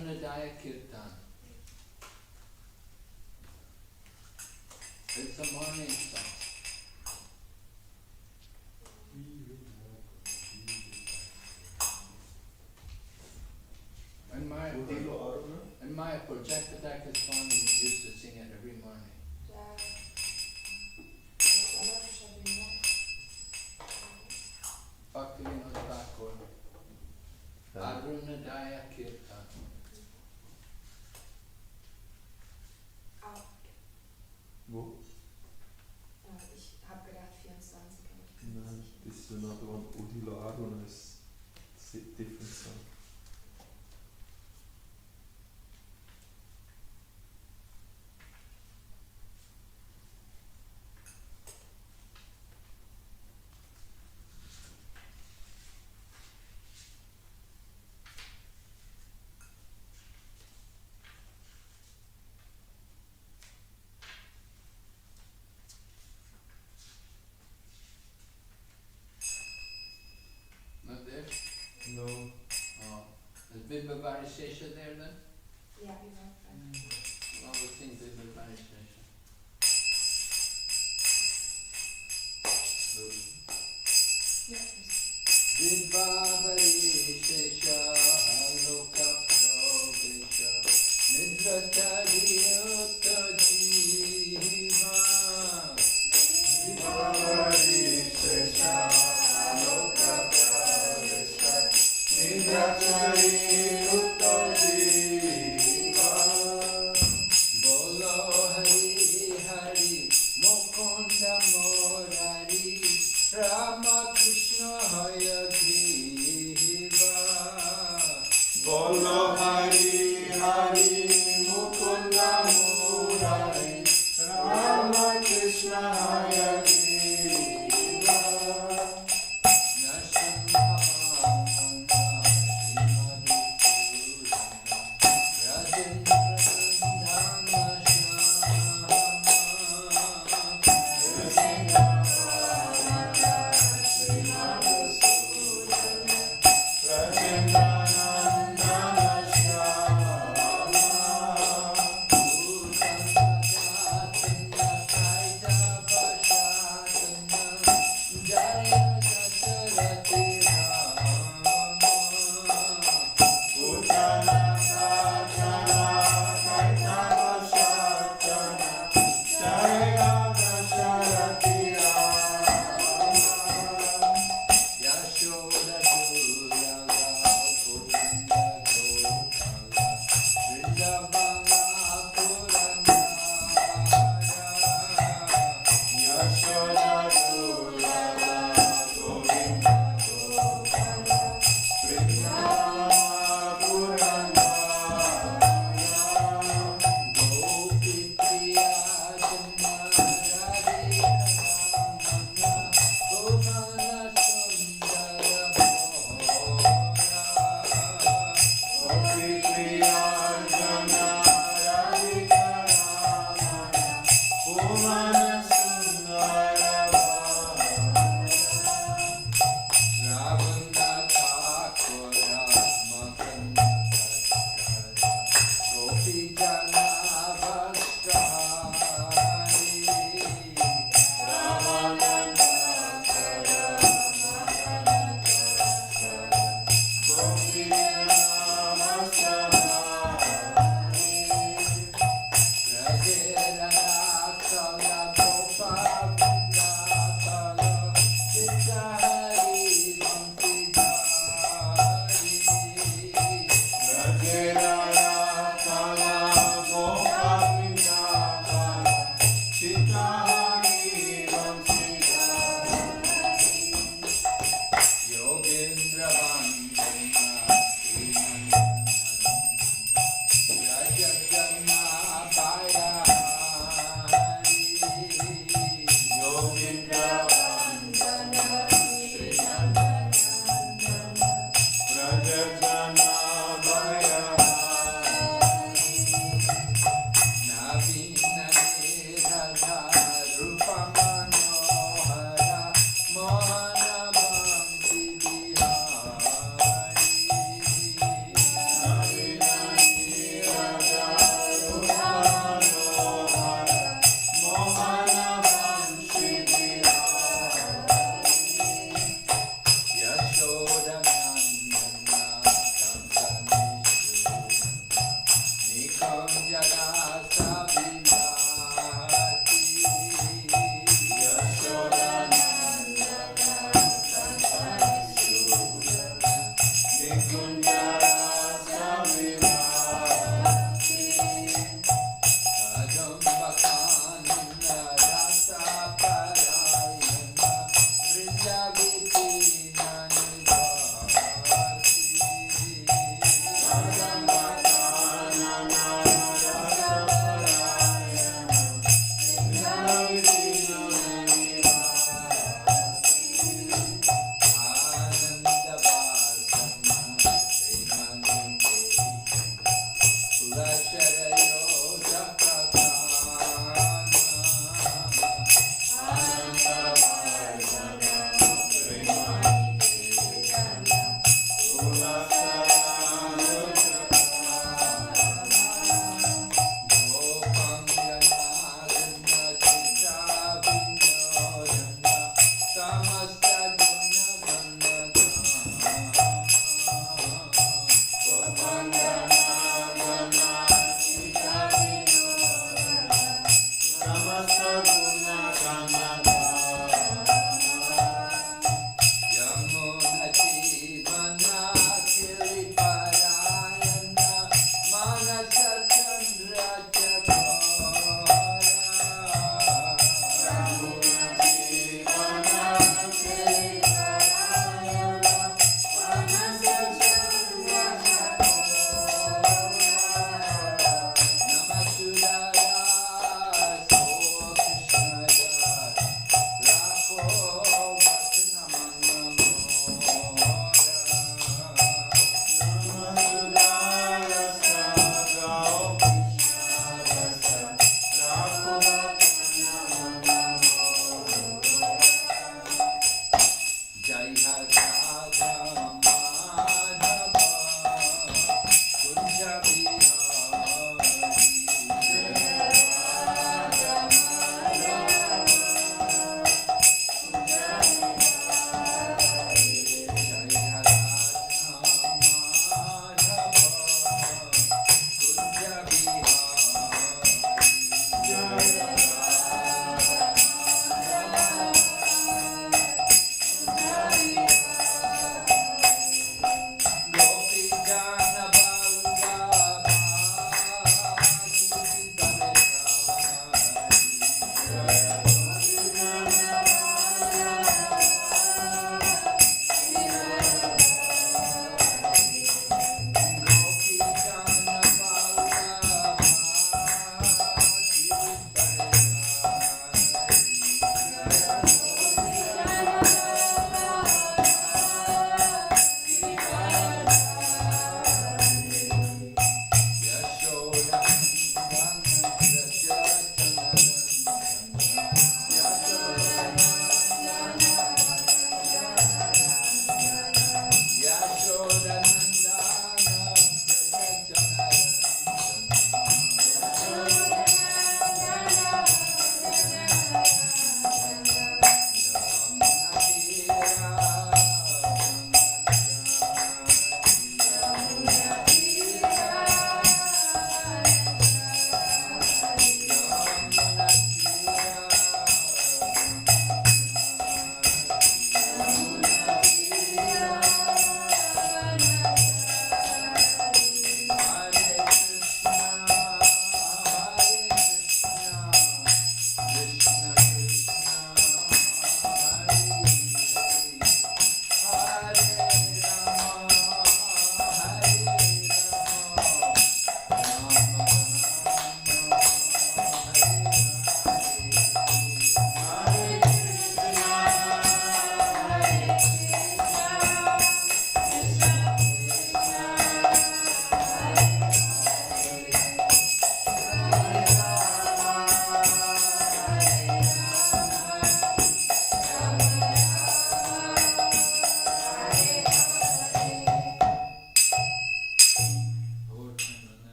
Arunodaya Kirtan. It's a morning song. And Mayapur, Jayapataka Swami used to sing it every morning. Bhaktivinoda Thakur, Arunodaya Kirtan. Wo? Ich habe gedacht 24. Nein, this is another one. Udilo Aruna is different song. Not there? No. Oh. Is Vibhavari Shesha there then? Ja, überall. Well, we sing Vibhavari Shesha. Vibhavari Shesha Aloka Pravesha Nidratari Utta Jiva Vibhavari Shesha Aloka Pravesha Nidratari Utta Jiva Bolo Hari Hari Mukunda Murari Rama Krishna Hayagrihi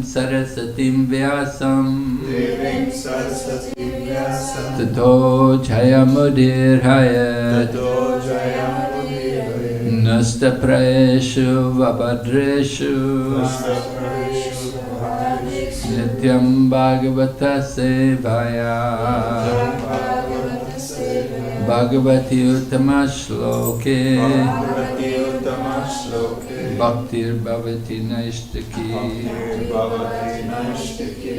Sarasatim Vyasam Devim Sarasatim Vyasam Tato Jayamudirhayat Tato Jayamudirhayat Nasta Prayeshu Vabhadreshu Nastapravishu Bhadreshu Nityam Bhagavata Sevaya Bhagavata Sevaya Bhagavati Uttama Shloke Bhagavati Uttama Shloke Bhaktir Bhavati Naishtaki. Bhagavati Naishtaki.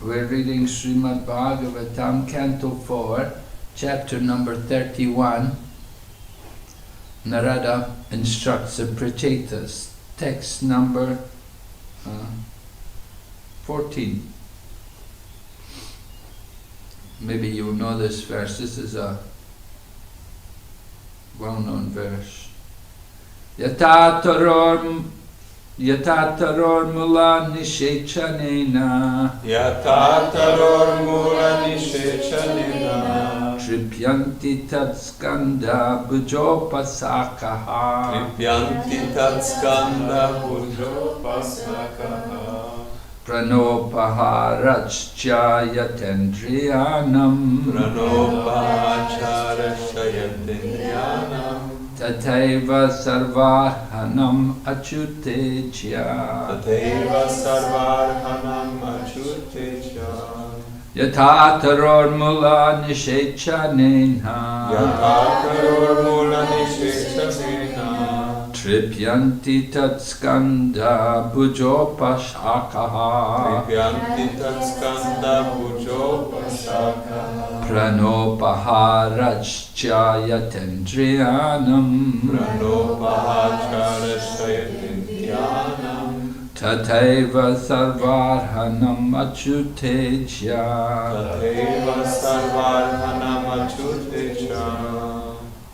We're reading Srimad Bhagavatam, Canto 4, chapter number 31. Narada instructs the Prachetas. Text number 14. Maybe you know this verse. This is a well-known verse. Yatataror mula nishechanena Yatataror mula nishechanena Tripyanti tatskanda bujopasakaha Tripyanti tatskanda bujopasakaha Pranopaharachya yatendriyanam Pranopacharasya yatendriyanam Tataiva sarvarhanam achutejya Tateva sarvarhanam achutejya Yatataror mula nishechanena Yatataror mula nishechanena Tripyanti tatskanda bujopashakaha Tripyanti tatskanda bujopasakaha Pranopaharachya yatendriyanam Pranopacharasya yatendriyanam Tataiva sarvarhanam achutejya Tateva sarvarhanam achutejya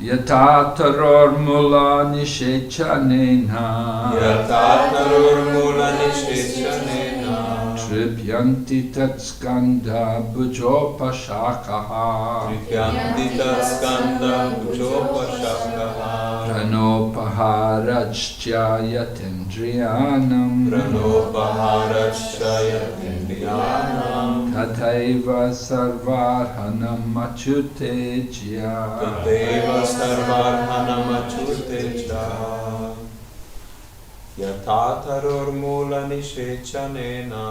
Yatataror mula nishechanena Yatataror mula nishechanena Tripyanti tatskanda bujopashakaha Tripyanti tatskanda bujopashakaha Pranopaharachya yatendriyanam Pranopaharachya yatendriyanam Tataiva sarvarhanam achutejya Tateva sarvarhanam achutejya Yatataror mula nishechanena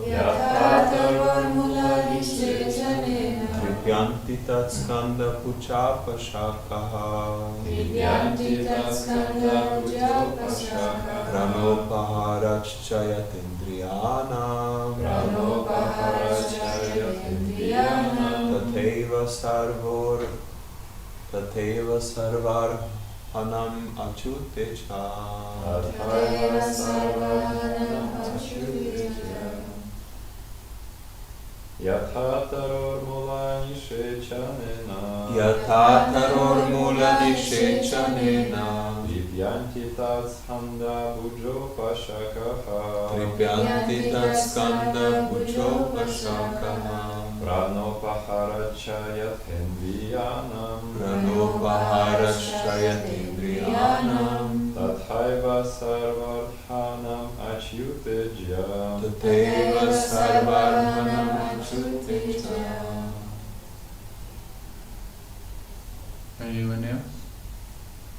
Yatataror mula nishechanena Tripyanti tatskanda puchapashakaha Tripyanti tatskanda bujopasakaha Pranopaharachya yatendriyanam Pranopaharachya yatendriyanam Tateva sarvarhanam achutejya Tateva sarvarhanam achutejya Yatataror mula nishechanena Yatataror mula nishechanena Tripyanti tatskanda bujopashakaha Tripyanti tatskanda bujopashakaha Pranopaharachya yatendriyanam Pranopaharachya yatendriyanam Tathaiva sarvarhanam achyutejya Tateva sarvarhanam achutejya. Anyone else?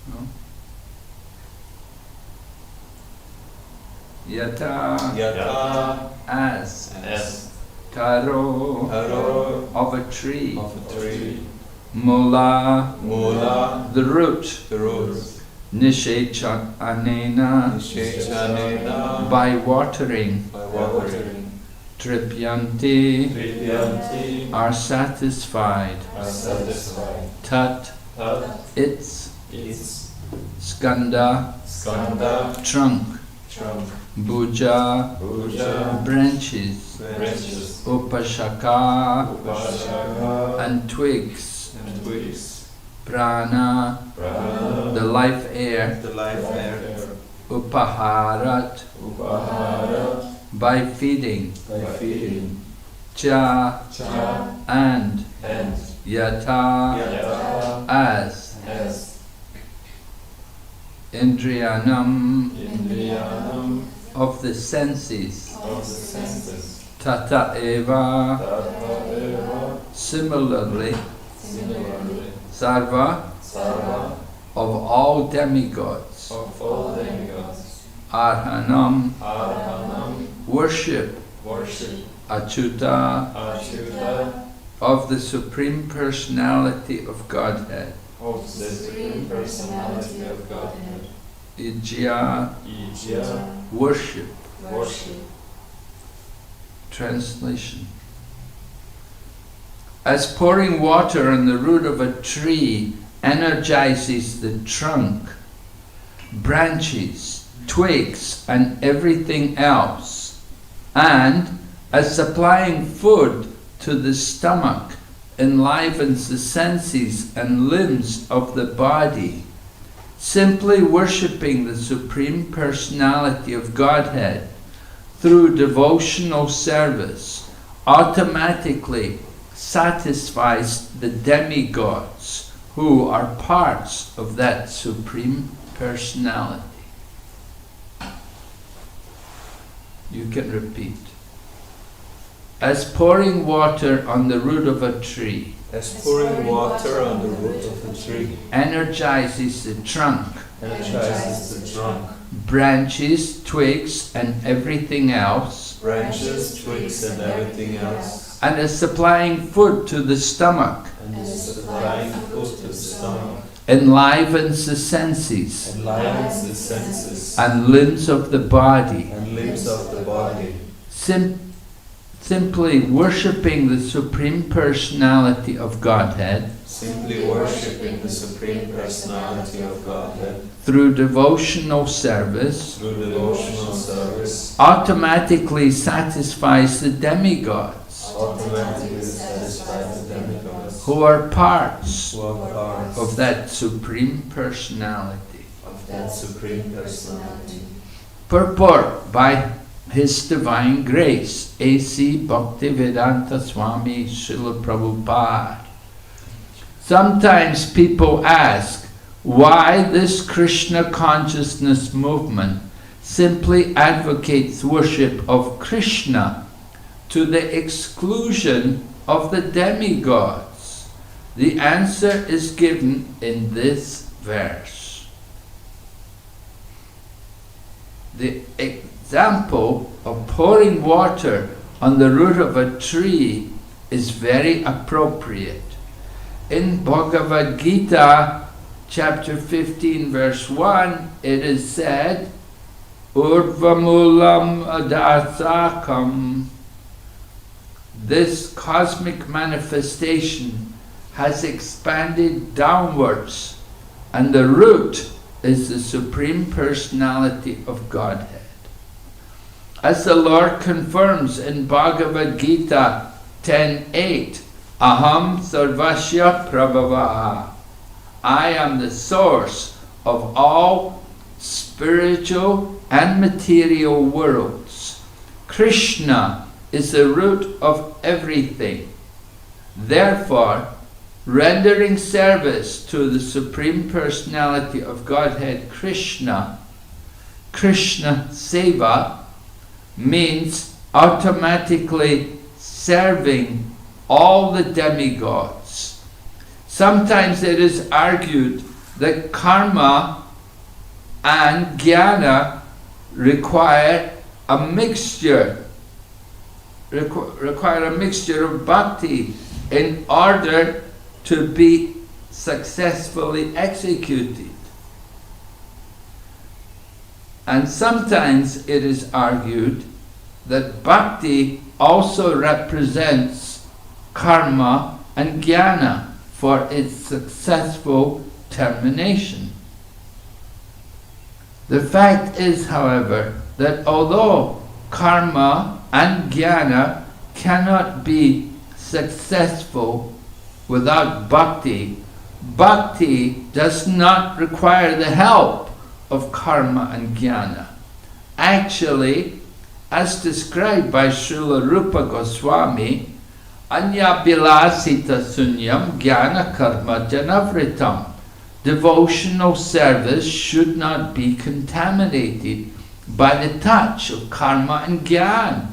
No? Yata As as Taro Taro of a tree of a tree, Mula Mula the root the root, Nishechanena Nishechanena by watering by watering, Tripyanti Tripyanti are satisfied are satisfied. Tat Tat its its skanda skanda trunk trunk, Bhuja Bhuja branches branches, Upashaka Upashaka and twigs and twigs, Prana Prana the life air the life air, Upaharat Upahara by feeding by feeding, Cha Cha and and Yata Yata as as Indriyanam Indriyanam of the senses. of the senses. Tata eva. Tata eva. Similarly, Similarly, sarva sarva of all demigods. of all demigods. Arhanam Arhanam, worship. worship. Achyuta Achyuta, of the Supreme Personality of Godhead. of the Supreme Personality of Godhead. Ijya Ijya, worship. worship. Translation. As pouring water on the root of a tree energizes the trunk, branches, twigs, and everything else, and as supplying food to the stomach enlivens the senses and limbs of the body, simply worshipping the Supreme Personality of Godhead through devotional service automatically satisfies the demigods who are parts of that Supreme Personality. You can repeat. As pouring water on the root of a tree As pouring water on the root of a tree energizes the trunk, energizes the trunk, branches, twigs, and everything else, branches, twigs, and everything else, and is supplying food to the stomach, and is supplying food to the stomach, enlivens the senses enlivens the senses and limbs of the body, and limbs of the body, simply worshipping the Supreme Personality of Godhead simply worshipping the Supreme Personality of Godhead through devotional service, through devotional service, automatically satisfies the demigods, automatically satisfies the demigods who are parts who are parts of that Supreme Personality. of that Supreme Personality. Purport by His Divine Grace, A.C. Bhaktivedanta Swami Srila Prabhupada. Sometimes people ask why this Krishna consciousness movement simply advocates worship of Krishna to the exclusion of the demigods. The answer is given in this verse. The example of pouring water on the root of a tree is very appropriate. In Bhagavad Gita, chapter 15, verse 1, it is said, Urvamulam adasakam. This cosmic manifestation has expanded downwards, and the root is the Supreme Personality of Godhead. As the Lord confirms in Bhagavad Gita 10:8, Aham sarvasya prabhavaha. I am the source of all spiritual and material worlds. Krishna is the root of everything. Therefore, rendering service to the Supreme Personality of Godhead Krishna, Krishna Seva, means automatically serving all the demigods. Sometimes it is argued that karma and jnana require a mixture of bhakti in order to be successfully executed. And sometimes it is argued that bhakti also represents karma and jnana for its successful termination. The fact is, however, that although karma and jnana cannot be successful without bhakti, bhakti does not require the help of karma and jnana. Actually, as described by Srila Rupa Goswami, Anya bilasita sunyam jnana karma janavritam. Devotional service should not be contaminated by the touch of karma and gyan.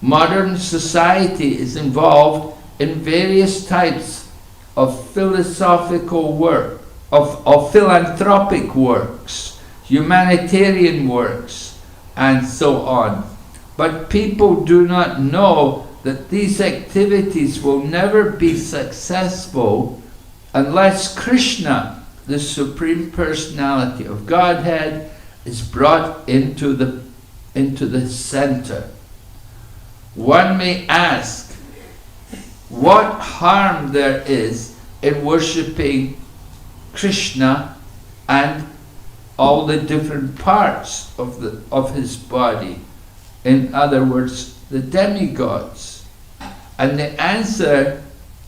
Modern society is involved in various types of philosophical work, of philanthropic works, humanitarian works, and so on. But people do not know that these activities will never be successful unless Krishna, the Supreme Personality of Godhead, is brought into the center. One may ask, what harm there is in worshipping Krishna and all the different parts of his body? In other words, the demigods. And the answer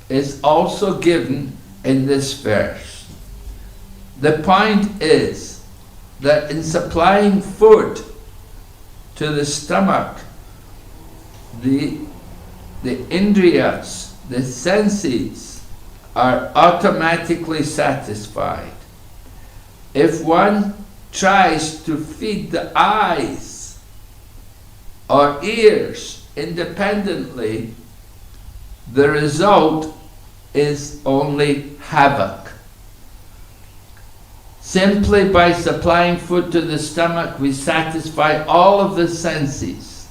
is also given in this verse. The point is that in supplying food to the stomach, the indriyas, the senses, are automatically satisfied. If one tries to feed the eyes or ears independently, the result is only havoc. Simply by supplying food to the stomach, we satisfy all of the senses.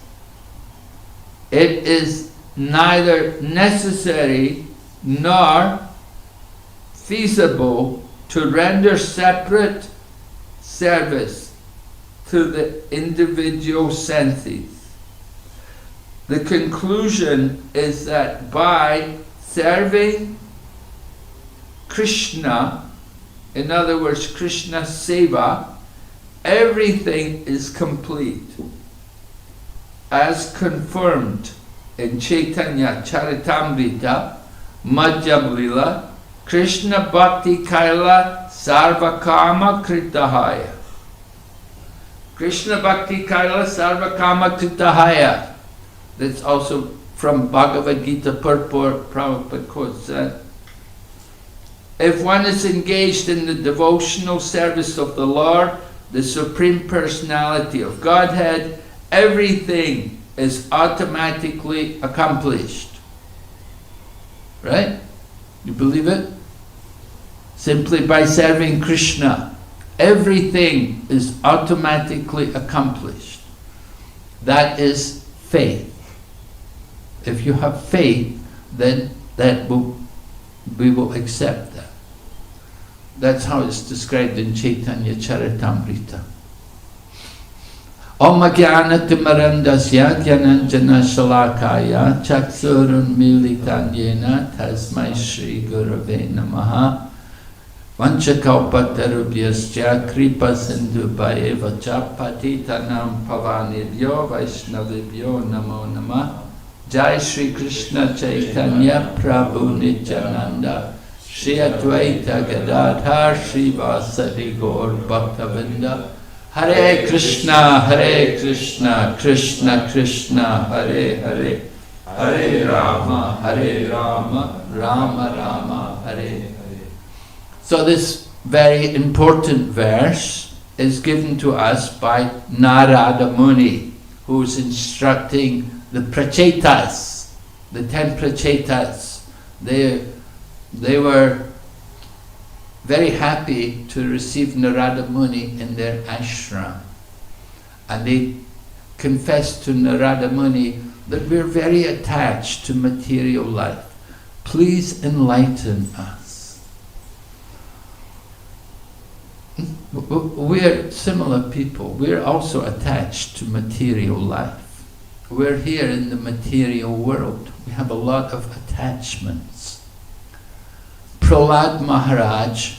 It is neither necessary nor feasible to render separate service to the individual senses. The conclusion is that by serving Krishna, in other words, Krishna Seva, everything is complete, as confirmed in Chaitanya Charitamrita, Madhyam Lila, Krishna Bhakti Kaila Sarvakama Kritahaya. Krishna Bhakti Kaila Sarvakama Kritahaya. That's also from Bhagavad Gita purport. Prabhupada quotes that. If one is engaged in the devotional service of the Lord, the Supreme Personality of Godhead, everything is automatically accomplished. Right? You believe it? Simply by serving Krishna, everything is automatically accomplished. That is faith. If you have faith, then we will accept that. That's how it's described in Chaitanya Charitamrita. Om Jnana-timirandasya Jnananjana Shalakaya Chaksurun Militanyena Tasmai Shri Gurave Namaha Vanchakalpatarubhyascha Kripa Sindhubhayeva Cha Patitanam Pavanidhyo Vaishnavibhyo Namo Namah. Jai Shri Krishna Chaitanya Prabhu Nityananda Shri Advaita Gadadhar Shri Vasari Gaur Bhaktavinda. Hare Krishna, Krishna Krishna, Hare Hare, Hare Rama, Rama Rama, Hare Hare. So this very important verse is given to us by Narada Muni, who is instructing the Prachetas, the 10 Prachetas. They were very happy to receive Narada Muni in their ashram. And they confessed to Narada Muni that we're very attached to material life. Please enlighten us. We're similar people. We're also attached to material life. We're here in the material world. We have a lot of attachments. Prahlad Maharaj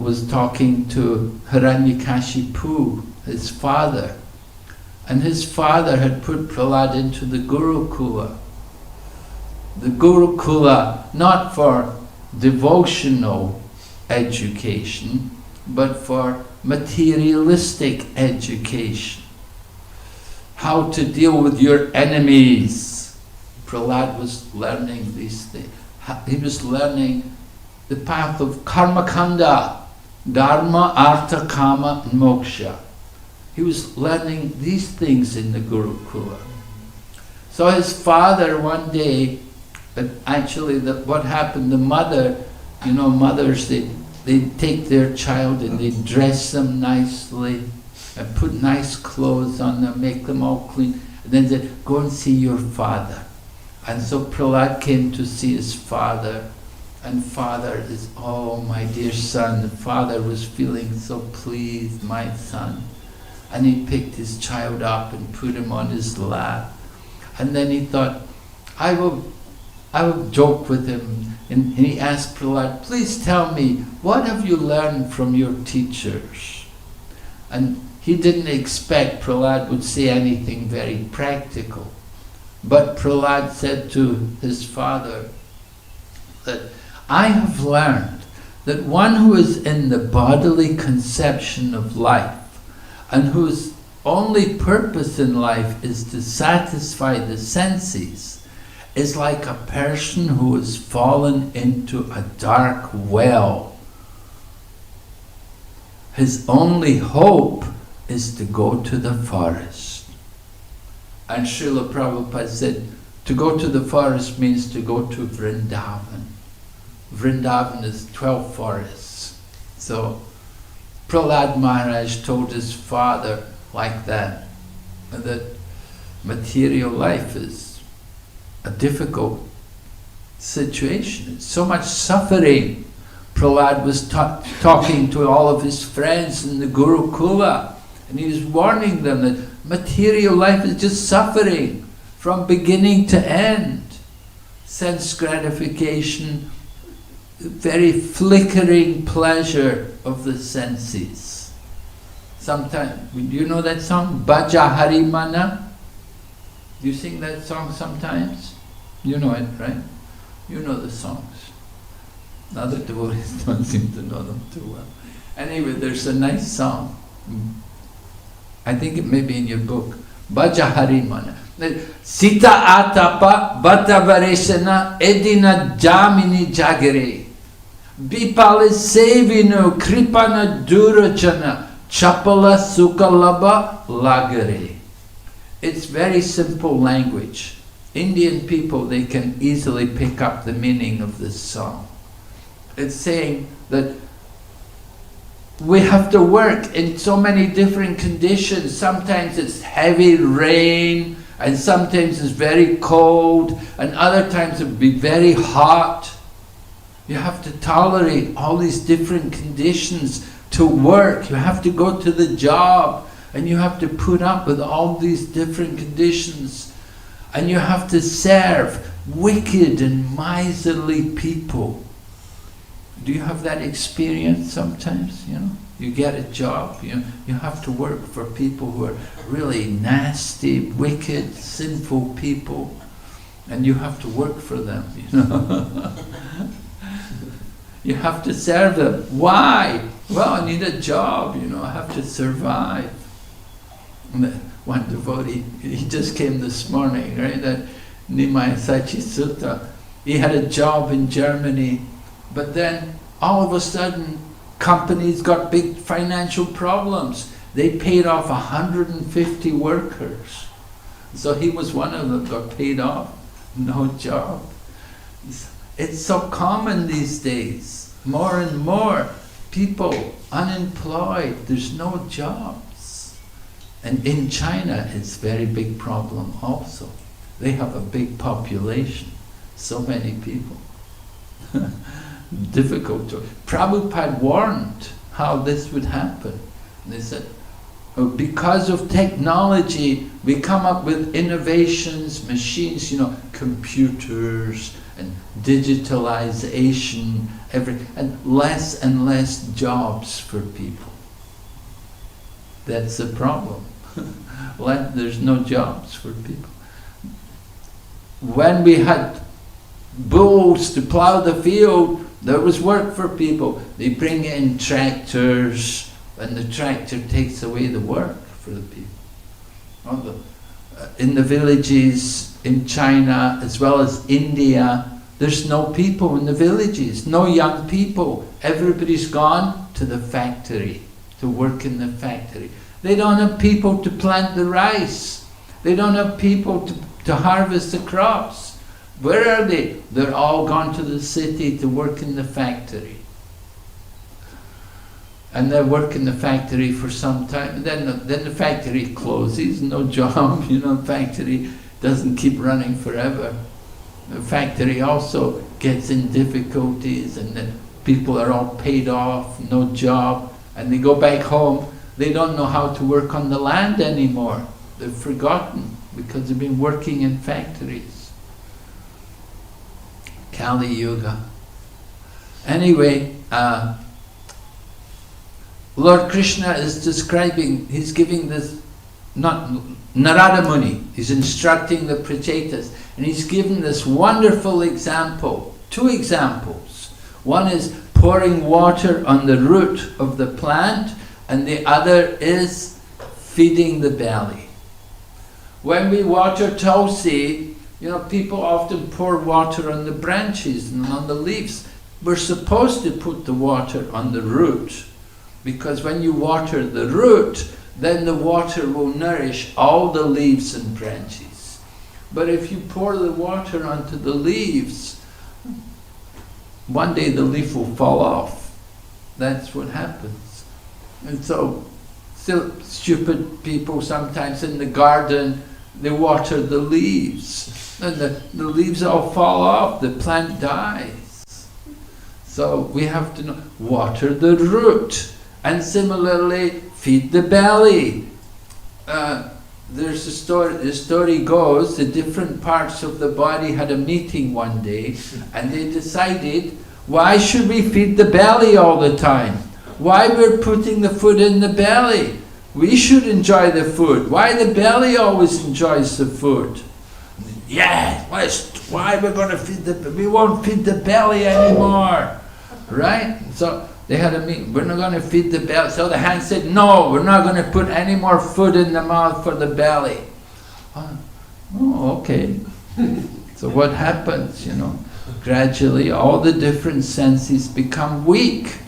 was talking to Hiranyakashipu, his father, and his father had put Prahlad into the Gurukula. The Gurukula, not for devotional education, but for materialistic education. How to deal with your enemies. Prahlad was learning these things. He was learning the path of karma kanda, dharma, artha, kama, and moksha. He was learning these things in the Gurukula. So his father one day, but actually what happened, the mother, you know, mothers, they take their child and they dress them nicely and put nice clothes on them, make them all clean, and then say, go and see your father. And so Prahlad came to see his father, and father is, oh my dear son, the father was feeling so pleased, my son. And he picked his child up and put him on his lap. And then he thought, I will joke with him. And he asked Prahlad, please tell me, what have you learned from your teachers? And he didn't expect Prahlad would say anything very practical. But Prahlad said to his father that, I have learned that one who is in the bodily conception of life and whose only purpose in life is to satisfy the senses is like a person who has fallen into a dark well. His only hope is to go to the forest. And Srila Prabhupada said, to go to the forest means to go to Vrindavan. Vrindavan is 12 forests. So Prahlad Maharaj told his father like that material life is a difficult situation. It's so much suffering. Prahlad was talking to all of his friends in the Gurukula, and he was warning them that material life is just suffering from beginning to end. Sense gratification, very flickering pleasure of the senses. Sometimes, do you know that song, Bhaja Harimana? Do you sing that song sometimes? You know it, right? You know the songs. Other devotees don't seem to know them too well. Anyway, there's a nice song. I think it may be in your book. Bhaja Harimana. Sita atapa bata vareshana edina jamini jagere. Bipale sevinu kripana durajana chapala sukalaba lagare. It's very simple language. Indian people, they can easily pick up the meaning of this song. It's saying that we have to work in so many different conditions. Sometimes it's heavy rain, and sometimes it's very cold, and other times it will be very hot. You have to tolerate all these different conditions to work. You have to go to the job, and you have to put up with all these different conditions. And you have to serve wicked and miserly people. Do you have that experience sometimes? You know, you get a job, you have to work for people who are really nasty, wicked, sinful people, and you have to work for them, you know. You have to serve them. Why? Well, I need a job, you know, I have to survive. One devotee, he just came this morning, right? That Nimai Sachi Sutta. He had a job in Germany, but then all of a sudden companies got big financial problems. They paid off 150 workers. So he was one of them, got paid off, no job. It's so common these days. More and more people unemployed, there's no jobs. And in China, it's a very big problem also. They have a big population, so many people. Difficult to... Prabhupada warned how this would happen. And they said, oh, because of technology, we come up with innovations, machines, you know, computers and digitalization, and less jobs for people. That's the problem. There's no jobs for people. When we had bulls to plow the field, there was work for people. They bring in tractors, and the tractor takes away the work for the people. In the villages in China, as well as India, there's no people in the villages, no young people. Everybody's gone to the factory to work in the factory. They don't have people to plant the rice. They don't have people to harvest the crops. Where are they? They're all gone to the city to work in the factory. And they work in the factory for some time. Then the factory closes, no job, factory doesn't keep running forever. The factory also gets in difficulties, and then people are all paid off, no job, and they go back home. They don't know how to work on the land anymore. They've forgotten because they've been working in factories. Kali Yuga. Anyway, Lord Krishna is describing, he's giving this, Narada Muni, he's instructing the Prachetas, and he's given this wonderful example, 2 examples. One is pouring water on the root of the plant, and the other is feeding the belly. When we water Tulsi, people often pour water on the branches and on the leaves. We're supposed to put the water on the root, because when you water the root, then the water will nourish all the leaves and branches. But if you pour the water onto the leaves, one day the leaf will fall off. That's what happens. And so stupid people sometimes in the garden, they water the leaves, and the leaves all fall off, the plant dies. So we have to water the root. And similarly, feed the belly. There's a story, the story goes, the different parts of the body had a meeting one day, and they decided, why should we feed the belly all the time? Why we're putting the food in the belly? We should enjoy the food. Why the belly always enjoys the food? Yeah, why we're going to feed we won't feed the belly anymore. Right? So they had a meeting, we're not going to feed the belly. So the hand said, no, we're not going to put any more food in the mouth for the belly. Oh, okay. So what happens, Gradually all the different senses become weak.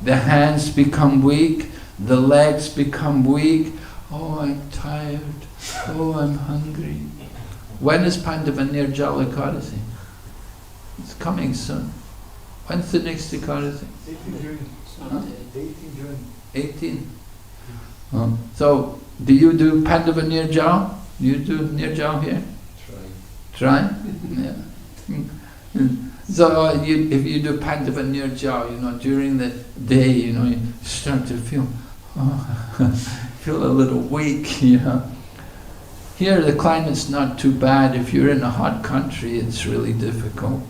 The hands become weak, the legs become weak. Oh, I'm tired. Oh, I'm hungry. When is Pandava Nirjala Ekadasi? It's coming soon. When's the next Ekadasi? 18 June. Huh? 18 June. 18. So, do you do Pandava Nirjala? Do you do Nirjala here? Try? Yeah. So if you do Pandava Nirjala, during the day, you start to feel a little weak, Here the climate's not too bad. If you're in a hot country, it's really difficult.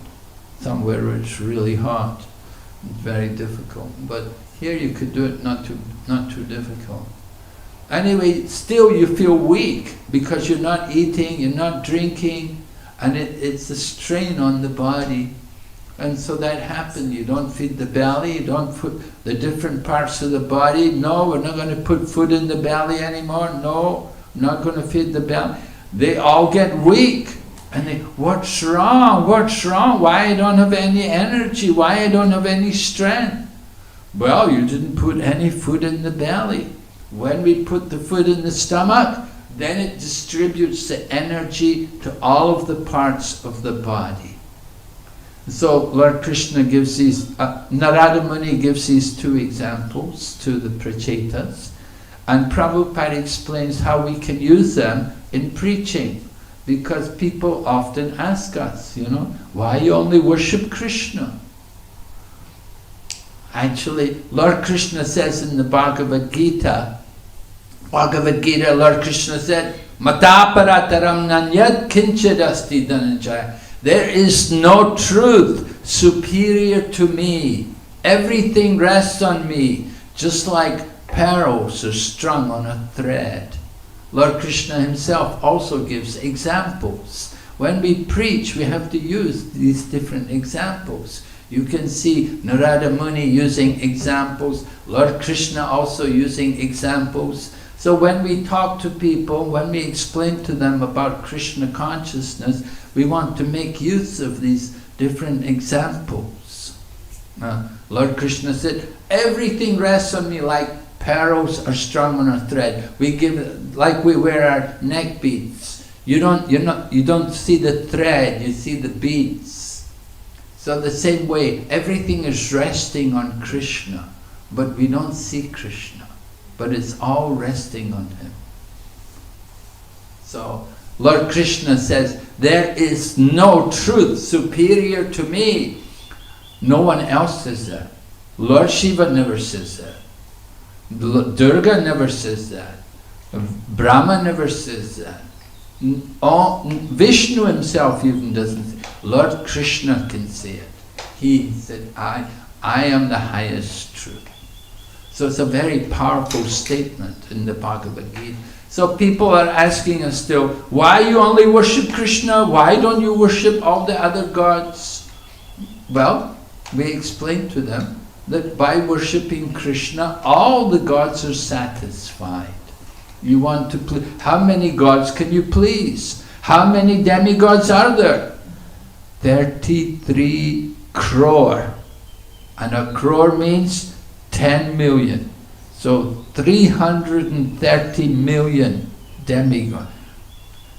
Somewhere where it's really hot, it's very difficult. But here you could do it not too difficult. Anyway, still you feel weak because you're not eating, you're not drinking, and it's a strain on the body. And so that happened. You don't feed the belly, you don't put the different parts of the body. No, we're not going to put food in the belly anymore. No, we're not going to feed the belly. They all get weak. And what's wrong? What's wrong? Why I don't have any energy? Why I don't have any strength? Well, you didn't put any food in the belly. When we put the food in the stomach, then it distributes the energy to all of the parts of the body. So Lord Krishna gives these, Narada Muni gives these 2 examples to the Prachetas, and Prabhupada explains how we can use them in preaching, because people often ask us, why you only worship Krishna? Actually, Lord Krishna says in the Bhagavad Gita, Lord Krishna said, Mataparattaram nanyad kinchadasti dhananjaya. There is no truth superior to me. Everything rests on me, just like pearls are strung on a thread. Lord Krishna himself also gives examples. When we preach, we have to use these different examples. You can see Narada Muni using examples, Lord Krishna also using examples. So when we talk to people, when we explain to them about Krishna consciousness, we want to make use of these different examples. Lord Krishna said, everything rests on me like Pearls are strung on a thread. We give, like we wear our neck beads. You don't see the thread, you see the beads. So the same way, everything is resting on Krishna, but we don't see Krishna, but it's all resting on Him. So Lord Krishna says, there is no truth superior to me. No one else says that. Lord Shiva never says that. Durga never says that. Brahma never says that. Vishnu himself even doesn't say it. Lord Krishna can say it. He said, I am the highest truth. So it's a very powerful statement in the Bhagavad Gita. So people are asking us still, why you only worship Krishna? Why don't you worship all the other gods? Well, we explained to them that by worshipping Krishna, all the gods are satisfied. You want to please. How many gods can you please? How many demigods are there? 33 crore. And a crore means 10 million. So 330 million demigods.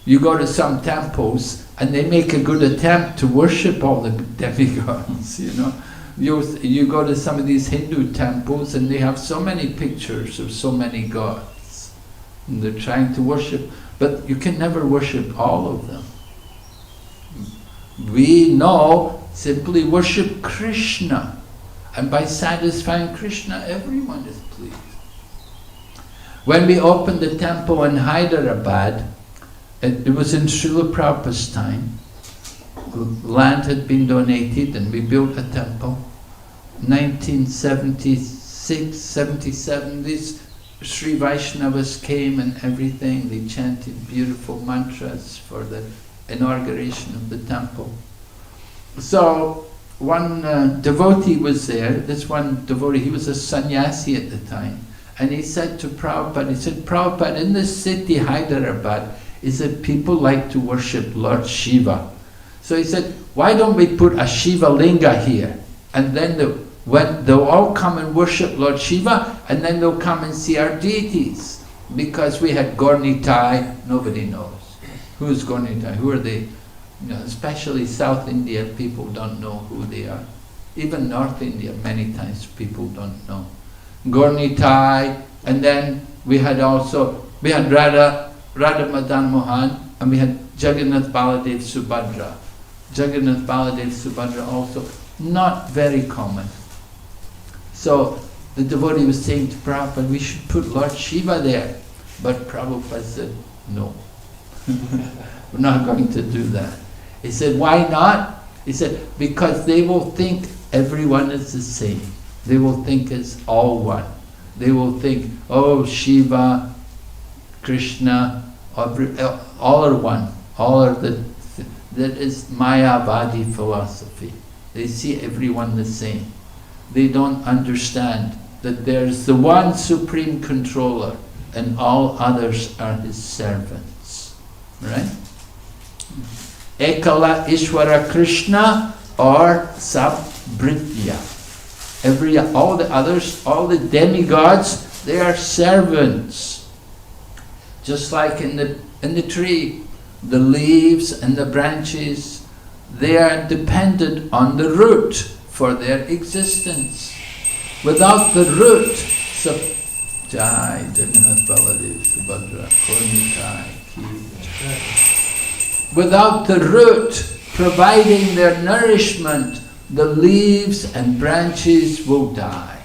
You go to some temples and they make a good attempt to worship all the demigods, you know. You go to some of these Hindu temples and they have so many pictures of so many gods. And they're trying to worship, but you can never worship all of them. We know, simply worship Krishna. And by satisfying Krishna, everyone is pleased. When we opened the temple in Hyderabad, it was in Srila Prabhupada's time. Land had been donated and we built a temple. 1976, 77, these Sri Vaishnavas came and everything. They chanted beautiful mantras for the inauguration of the temple. So one devotee was there, this one devotee, he was a sannyasi at the time, and he said to Prabhupada, he said, Prabhupada, in this city, Hyderabad, is that people like to worship Lord Shiva. So he said, why don't we put a Shiva Linga here? And then they'll all come and worship Lord Shiva, and then they'll come and see our deities. Because we had Gornitai, nobody knows. Who's Gornitai? Who are they? You know, especially South India, people don't know who they are. Even North India, many times people don't know. Gornitai, and then we had Radha Madan Mohan, and we had Jagannath Baladev Subhadra. Jagannath Baladev Subhadra also, not very common. So the devotee was saying to Prabhupada, we should put Lord Shiva there. But Prabhupada said, no, we're not going to do that. He said, why not? He said, because they will think everyone is the same. They will think it's all one. They will think, oh, Shiva, Krishna, all are one. All are that is Mayavadi philosophy. They see everyone the same. They don't understand that there's the one supreme controller and all others are his servants. Right? Ekala Ishvara Krishna or Sabhritya. All the others, all the demigods, they are servants. Just like in the tree, the leaves and the branches, they are dependent on the root for their existence. Without the root, Jai Jagannath Baladev Subhadra Kornikai. Without the root providing their nourishment, the leaves and branches will die.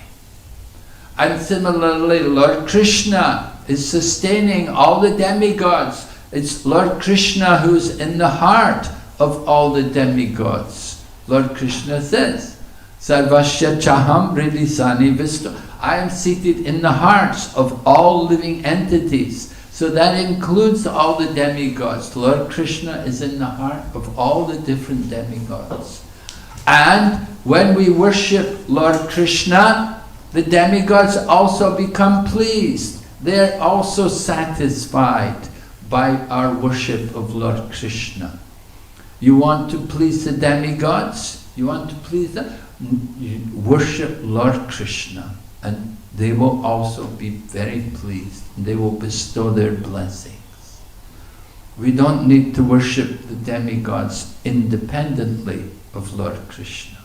And similarly, Lord Krishna is sustaining all the demigods. It's Lord Krishna who's in the heart of all the demigods. Lord Krishna says, Sarvasya Chaham Hridisani Vishnu. I am seated in the hearts of all living entities. So that includes all the demigods. Lord Krishna is in the heart of all the different demigods. And when we worship Lord Krishna, the demigods also become pleased. They're also satisfied by our worship of Lord Krishna. You want to please the demigods? You want to please them? You worship Lord Krishna and they will also be very pleased. They will bestow their blessings. We don't need to worship the demigods independently of Lord Krishna.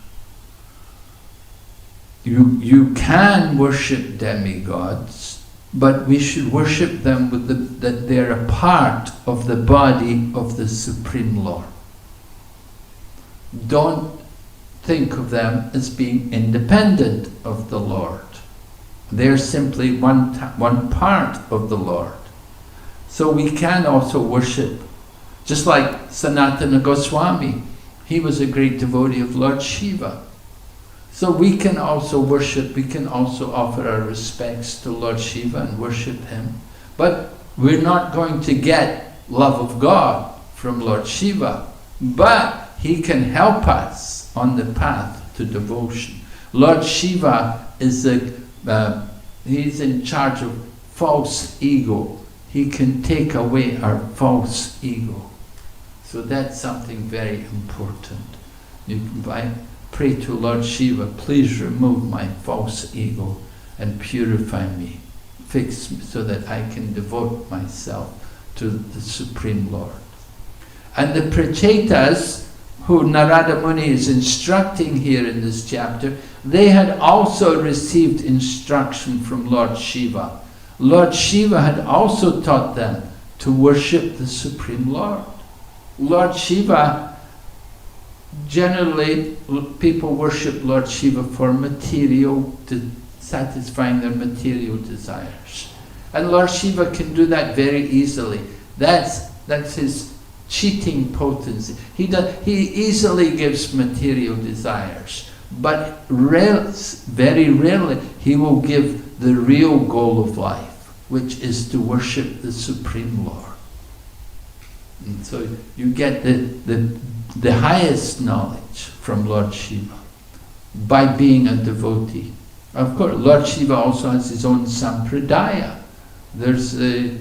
You can worship demigods, but we should worship them with that they're a part of the body of the Supreme Lord. Don't think of them as being independent of the Lord. They're simply one part of the Lord. So we can also worship, just like Sanatana Goswami. He was a great devotee of Lord Shiva. So we can also worship, we can also offer our respects to Lord Shiva and worship him. But we're not going to get love of God from Lord Shiva. But he can help us on the path to devotion. Lord Shiva is he's in charge of false ego. He can take away our false ego. So that's something very important. You can pray to Lord Shiva, please remove my false ego and purify me. Fix me so that I can devote myself to the Supreme Lord. And the Prachetas, who Narada Muni is instructing here in this chapter, they had also received instruction from Lord Shiva. Lord Shiva had also taught them to worship the Supreme Lord. Lord Shiva, generally people worship Lord Shiva for material, satisfying their material desires. And Lord Shiva can do that very easily. That's his cheating potency. He easily gives material desires, but very rarely he will give the real goal of life, which is to worship the Supreme Lord. And so you get the highest knowledge from Lord Shiva by being a devotee. Of course, Lord Shiva also has his own sampradaya. There's the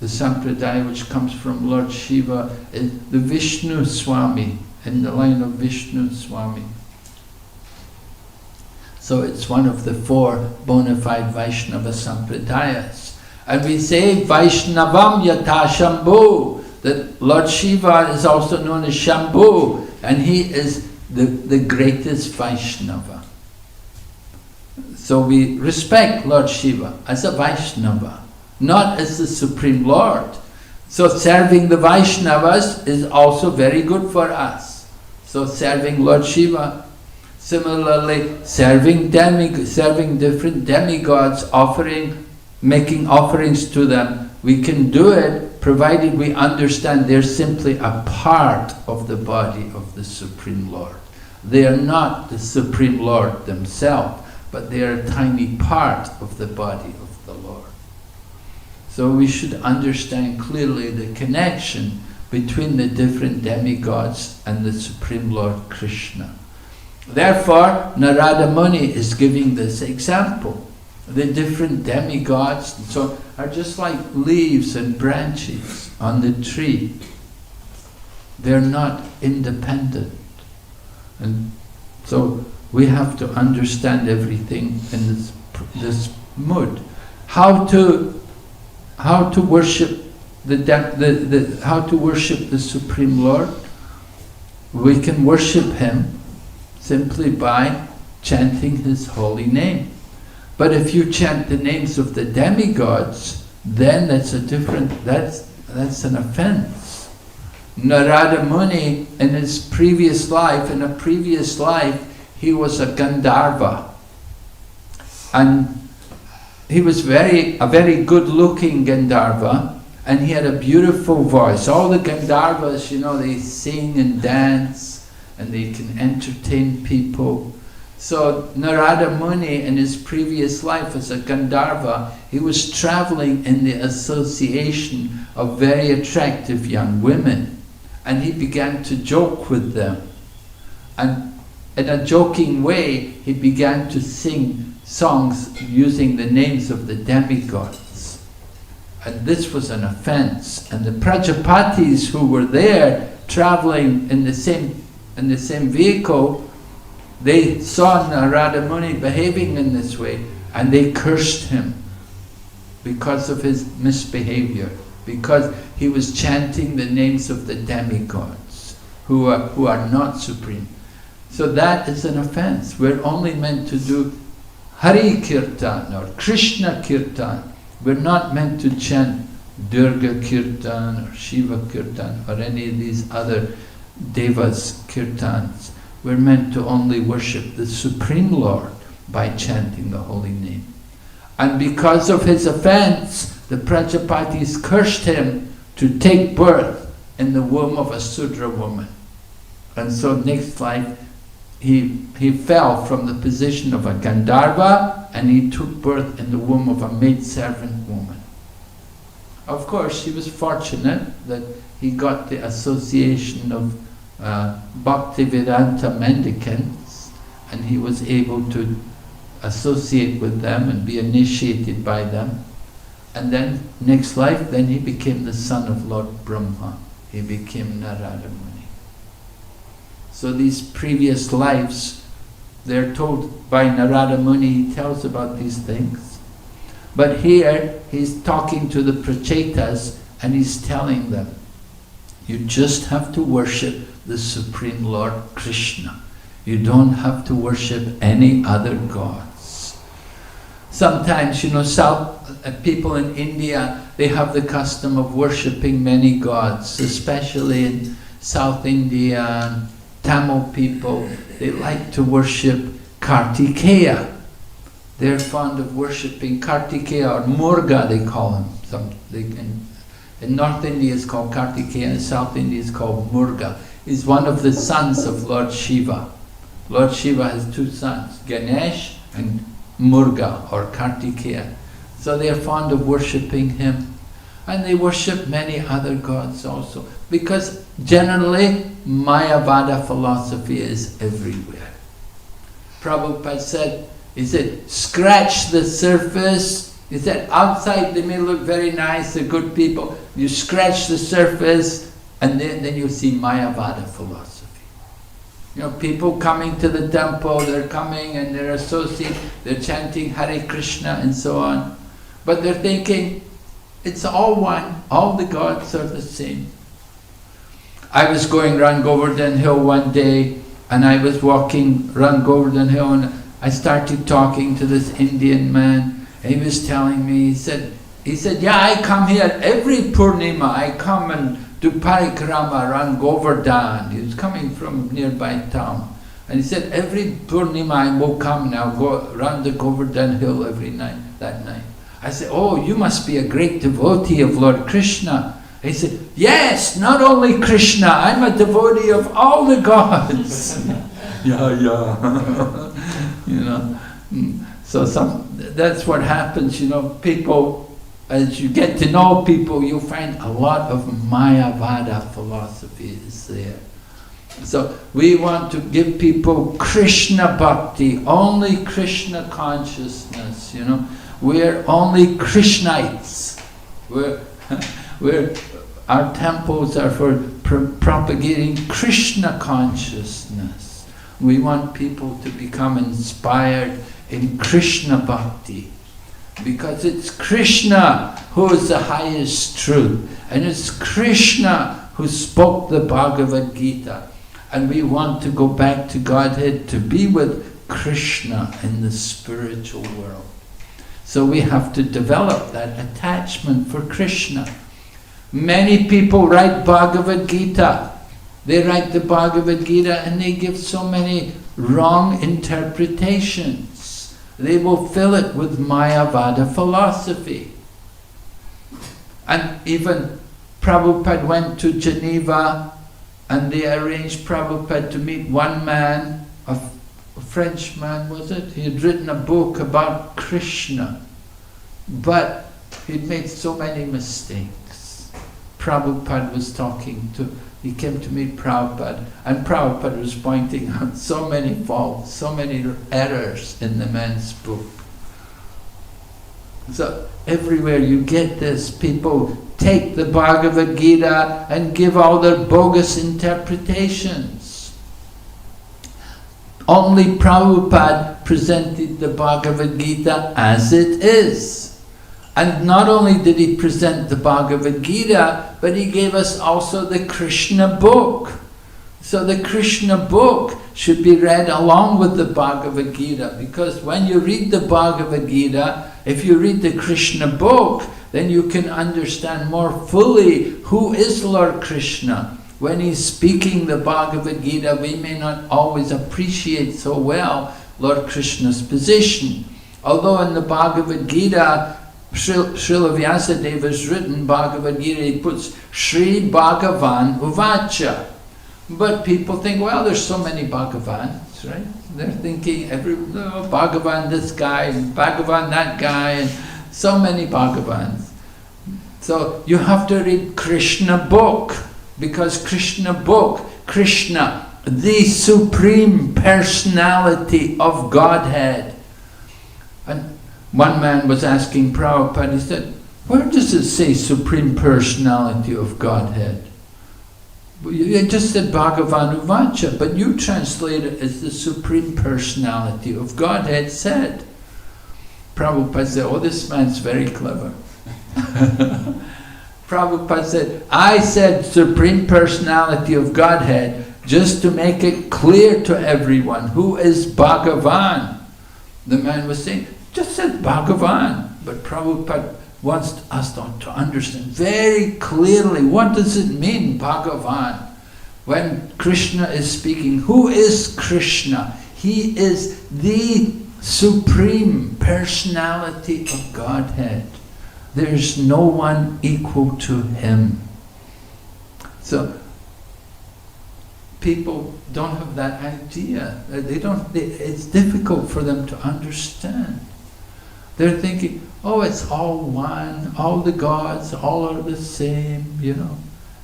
sampradaya which comes from Lord Shiva, the Vishnu Swami, in the line of Vishnu Swami. So it's one of the 4 bona fide Vaishnava sampradayas. And we say Vaishnavam Yata Shambhu, that Lord Shiva is also known as Shambhu, and he is the greatest Vaishnava. So we respect Lord Shiva as a Vaishnava, not as the Supreme Lord. So serving the Vaishnavas is also very good for us. So serving Lord Shiva, similarly serving different demigods, making offerings to them, we can do it provided we understand they're simply a part of the body of the Supreme Lord. They are not the Supreme Lord themselves, but they are a tiny part of the body of the Lord. So we should understand clearly the connection between the different demigods and the Supreme Lord Krishna. Therefore, Narada Muni is giving this example. The different demigods so are just like leaves and branches on the tree. They're not independent. And so we have to understand everything in this mood. How to worship how to worship the Supreme Lord? We can worship him simply by chanting his holy name. But if you chant the names of the demigods, then that's an offense. Narada Muni, in a previous life, he was a Gandharva. And he was a very good-looking Gandharva, and he had a beautiful voice. All the Gandharvas, they sing and dance, and they can entertain people. So Narada Muni, in his previous life as a Gandharva, he was traveling in the association of very attractive young women, and he began to joke with them. And in a joking way, he began to sing songs using the names of the demigods. And this was an offense. And the Prajapatis who were there, traveling in the same vehicle, they saw Narada Muni behaving in this way, and they cursed him because of his misbehavior, because he was chanting the names of the demigods who are not supreme. So that is an offense. We're only meant to do Hari Kirtan or Krishna Kirtan. We're not meant to chant Durga Kirtan or Shiva Kirtan or any of these other devas Kirtans. We're meant to only worship the Supreme Lord by chanting the holy name. And because of his offense, the Prajapatis cursed him to take birth in the womb of a Sudra woman. And so next life, he fell from the position of a Gandharva and he took birth in the womb of a maidservant woman. Of course, he was fortunate that he got the association of Bhaktivedanta mendicants, and he was able to associate with them and be initiated by them. And then, next life, then he became the son of Lord Brahma. He became Narada Muni. So these previous lives, they're told by Narada Muni, he tells about these things. But here, he's talking to the Prachetas and he's telling them, you just have to worship the Supreme Lord Krishna. You don't have to worship any other gods. Sometimes, people in India, they have the custom of worshipping many gods, especially in South India and Tamil people. They like to worship Kartikeya. They're fond of worshipping Kartikeya, or Murga they call him. In North India it's called Kartikeya, in South India it's called Murga. He's one of the sons of Lord Shiva. Lord Shiva has two sons, Ganesh and Murga or Kartikeya. So they are fond of worshipping him. And they worship many other gods also. Because generally, Mayavada philosophy is everywhere. Prabhupada said, he said, scratch the surface. He said, outside they may look very nice, they're good people. You scratch the surface and then you see Mayavada philosophy. People coming to the temple, they're coming and they're associated, they're chanting Hare Krishna and so on. But they're thinking, it's all one, all the gods are the same. I was going round Govardhan Hill one day and I was walking round Govardhan Hill and I started talking to this Indian man. He was telling me, he said, yeah, I come here every Purnima, I come and do parikrama around Govardhan. He was coming from nearby town. And he said, every Purnima I will come now, go around the Govardhan Hill every night, that night. I said, oh, you must be a great devotee of Lord Krishna. He said, yes, not only Krishna, I'm a devotee of all the gods. So that's what happens, people, as you get to know people, you'll find a lot of Mayavada philosophy is there. So we want to give people Krishna bhakti, only Krishna consciousness, We're only Krishnites. Our temples are for propagating Krishna consciousness. We want people to become inspired in Krishna bhakti. Because it's Krishna who is the highest truth. And it's Krishna who spoke the Bhagavad Gita. And we want to go back to Godhead to be with Krishna in the spiritual world. So we have to develop that attachment for Krishna. Many people write Bhagavad Gita. They write the Bhagavad Gita and they give so many wrong interpretations. They will fill it with Mayavada philosophy. And even Prabhupada went to Geneva and they arranged Prabhupada to meet one man, a Frenchman was it? He had written a book about Krishna, but he'd made so many mistakes. Prabhupada was he came to meet Prabhupada, and Prabhupada was pointing out so many faults, so many errors in the man's book. So everywhere you get this, people take the Bhagavad Gita and give all their bogus interpretations. Only Prabhupada presented the Bhagavad Gita as it is. And not only did he present the Bhagavad Gita, but he gave us also the Krishna book. So the Krishna book should be read along with the Bhagavad Gita, because when you read the Bhagavad Gita, if you read the Krishna book, then you can understand more fully who is Lord Krishna. When he's speaking the Bhagavad Gita, we may not always appreciate so well Lord Krishna's position. Although in the Bhagavad Gita, Srila Vyasadeva has written Bhagavad Gita, he puts Sri Bhagavan Uvacha. But people think, well, there's so many Bhagavans, right? They're thinking, Bhagavan this guy, and Bhagavan that guy, and so many Bhagavans. So you have to read Krishna book, because Krishna book, Krishna, the Supreme Personality of Godhead. And one man was asking Prabhupada, he said, where does it say Supreme Personality of Godhead? You just said Bhagavan Uvacha, but you translate it as the Supreme Personality of Godhead said. Prabhupada said, oh, this man's very clever. Prabhupada said, I said Supreme Personality of Godhead just to make it clear to everyone who is Bhagavan. The man was saying, just said Bhagavan, but Prabhupada wants us to understand very clearly, what does it mean, Bhagavan? When Krishna is speaking, who is Krishna? He is the Supreme Personality of Godhead. There's no one equal to him. So people don't have that idea. It's difficult for them to understand. They're thinking, oh, it's all one, all the gods, all are the same, you know.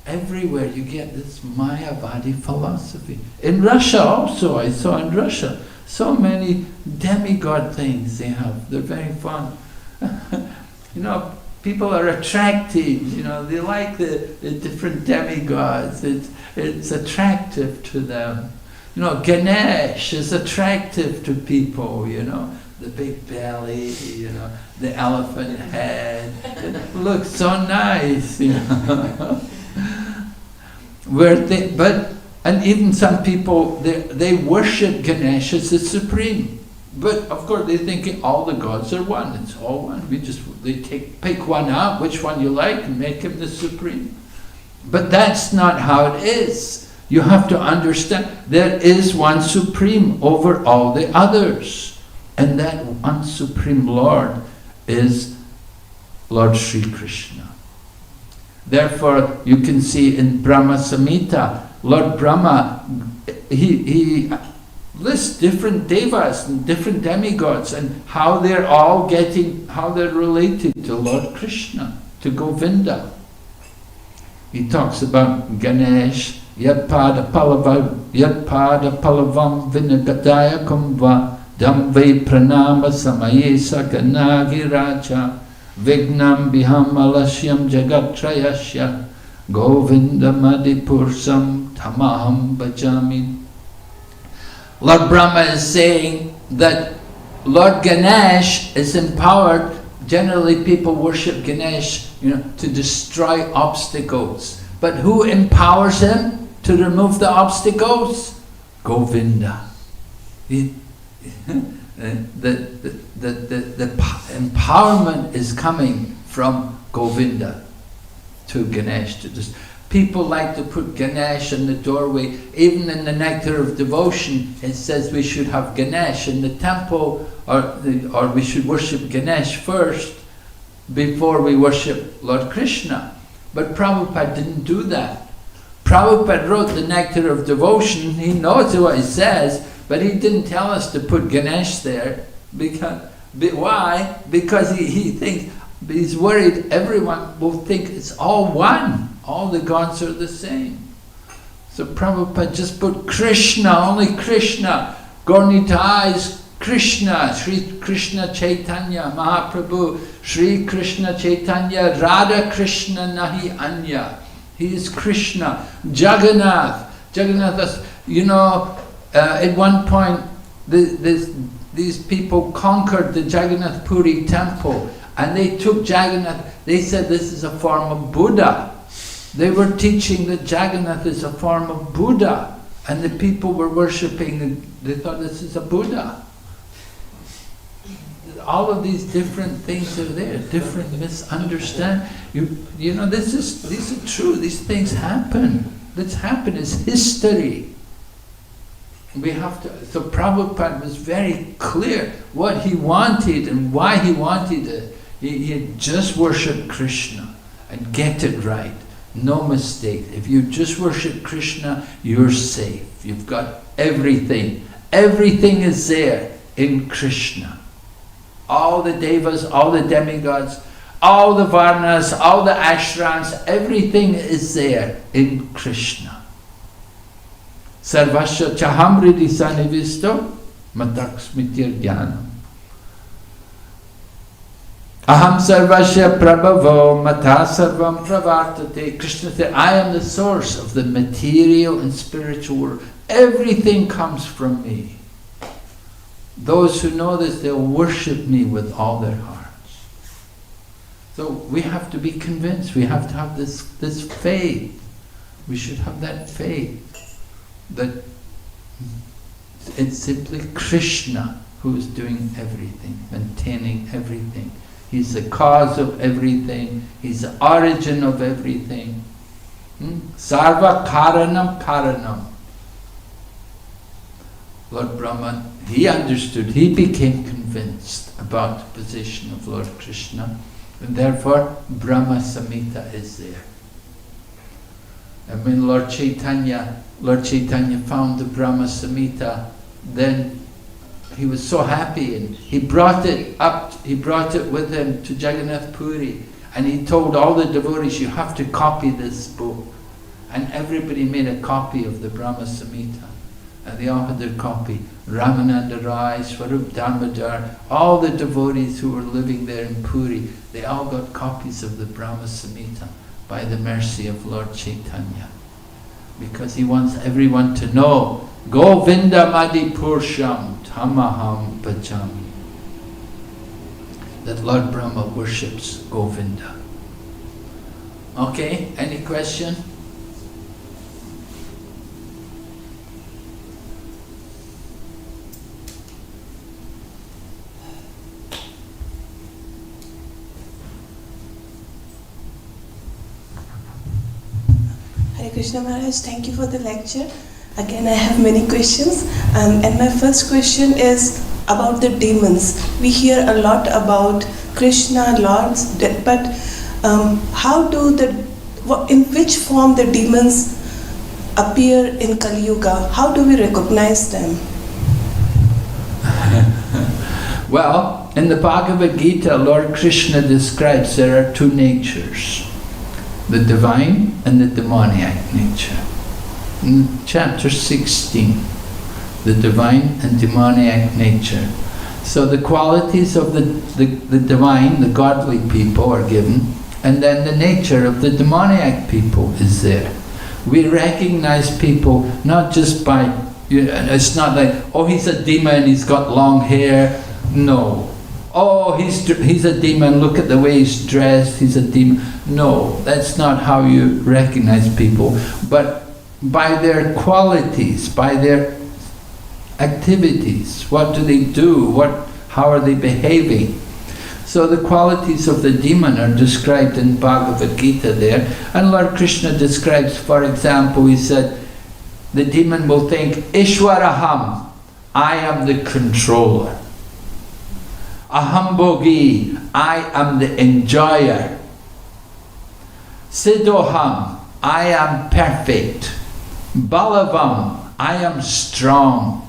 Everywhere you get this Mayavadi philosophy. In Russia also, I saw in Russia, so many demigod things they have. They're very fun. You know, people are attracted, you know, they like the different demigods. It's attractive to them. You know, Ganesh is attractive to people, you know. The big belly, you know, the elephant head. It looks so nice, you know. And even some people, they worship Ganesh as the supreme. But of course they're thinking all the gods are one, it's all one. Pick one out, which one you like, and make him the supreme. But that's not how it is. You have to understand, there is one supreme over all the others. And that one Supreme Lord is Lord Sri Krishna. Therefore, you can see in Brahma Samhita, Lord Brahma, he lists different devas and different demigods and how they're related to Lord Krishna, to Govinda. He talks about Ganesh, Yadpada Palavam Vinagadaya Kumbha Damve Pranama Samayesa Ganagiraja Vignam Biham Alashyam Jagatrayasya Govinda Madipursam Tamaham Bhajami. Lord Brahma is saying that Lord Ganesh is empowered. Generally people worship Ganesh, you know, to destroy obstacles. But who empowers him to remove the obstacles? Govinda. The empowerment is coming from Govinda to Ganesh. People like to put Ganesh in the doorway. Even in the Nectar of Devotion, it says we should have Ganesh in the temple, or we should worship Ganesh first before we worship Lord Krishna. But Prabhupada didn't do that. Prabhupada wrote the Nectar of Devotion. He knows what he says, but he didn't tell us to put Ganesh there. Why? Because he thinks, he's worried everyone will think it's all one. All the gods are the same. So Prabhupada just put Krishna, only Krishna. Gaur-Nitai is Krishna, Sri Krishna Chaitanya Mahaprabhu, Sri Krishna Chaitanya, Radha Krishna Nahi Anya. He is Krishna. Jagannath, you know, at one point these people conquered the Jagannath Puri temple, and they took Jagannath, they said this is a form of Buddha. They were teaching that Jagannath is a form of Buddha, and the people were worshipping, and they thought this is a Buddha. All of these different things are there, different misunderstandings. You know, these are true, these things happen. This happen is history. We have to, so Prabhupada was very clear what he wanted and why he wanted it. He had just worshipped Krishna and get it right. No mistake. If you just worship Krishna, you're safe. You've got everything. Everything is there in Krishna. All the devas, all the demigods, all the varnas, all the ashrams, everything is there in Krishna. Sarvasya chahamridi sanivisto mataksmitir jnanam. Aham sarvasya prabhavo mata sarvam pravartate. Krishna said, I am the source of the material and spiritual world. Everything comes from me. Those who know this, they'll worship me with all their hearts. So we have to be convinced, we have to have this faith. We should have that faith that it's simply Krishna who is doing everything, maintaining everything. He's the cause of everything. He's the origin of everything. Sarva karanam karanam. Lord Brahma, he understood, he became convinced about the position of Lord Krishna, and therefore Brahma Samhita is there. And when Lord Chaitanya found the Brahma Samhita, then he was so happy, and he brought it with him to Jagannath Puri, and he told all the devotees, you have to copy this book. And everybody made a copy of the Brahma Samhita. And they all had their copy. Ramananda Rai, Swarup Damodar, all the devotees who were living there in Puri, they all got copies of the Brahma Samhita by the mercy of Lord Chaitanya. Because he wants everyone to know, Govinda Madi Pursham Tamaham Bhajami. That Lord Brahma worships Govinda. Okay, any question? Hare Krishna Maharaj, thank you for the lecture. Again, I have many questions. And my first question is about the demons. We hear a lot about Krishna, Lords, but in which form the demons appear in Kali Yuga? How do we recognize them? Well, in the Bhagavad Gita, Lord Krishna describes there are two natures. The divine and the demoniac nature. In chapter 16, the divine and demoniac nature. So the qualities of the divine, the godly people are given, and then the nature of the demoniac people is there. We recognize people not just by, it's not like, oh, he's a demon, he's got long hair. No. Oh, he's a demon, look at the way he's dressed, he's a demon. No, that's not how you recognize people. But by their qualities, by their activities, what do they do? How are they behaving? So the qualities of the demon are described in Bhagavad Gita there. And Lord Krishna describes, for example, he said, the demon will think, Ishwaraham, I am the controller. Aham Bhogi, I am the enjoyer. Siddhoham, I am perfect. Balavam, I am strong.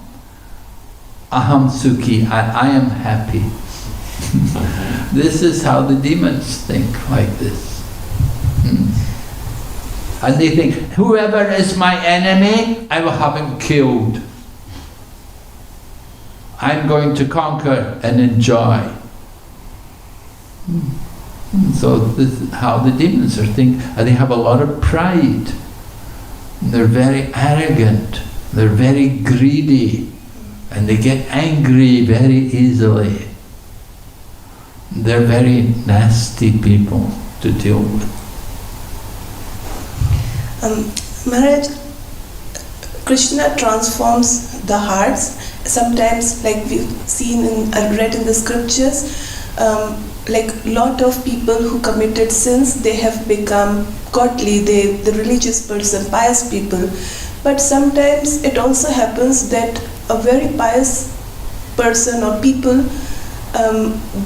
Aham Sukhi, I am happy. This is how the demons think like this. And they think, whoever is my enemy, I will have him killed. I'm going to conquer and enjoy. So this is how the demons are thinking. And they have a lot of pride. They're very arrogant. They're very greedy. and they get angry very easily. They're very nasty people to deal with. Maharaj, Krishna transforms the hearts. Sometimes, like we've seen and read in the scriptures, like lot of people who committed sins, they have become godly, the religious person, pious people. But sometimes it also happens that a very pious person or people,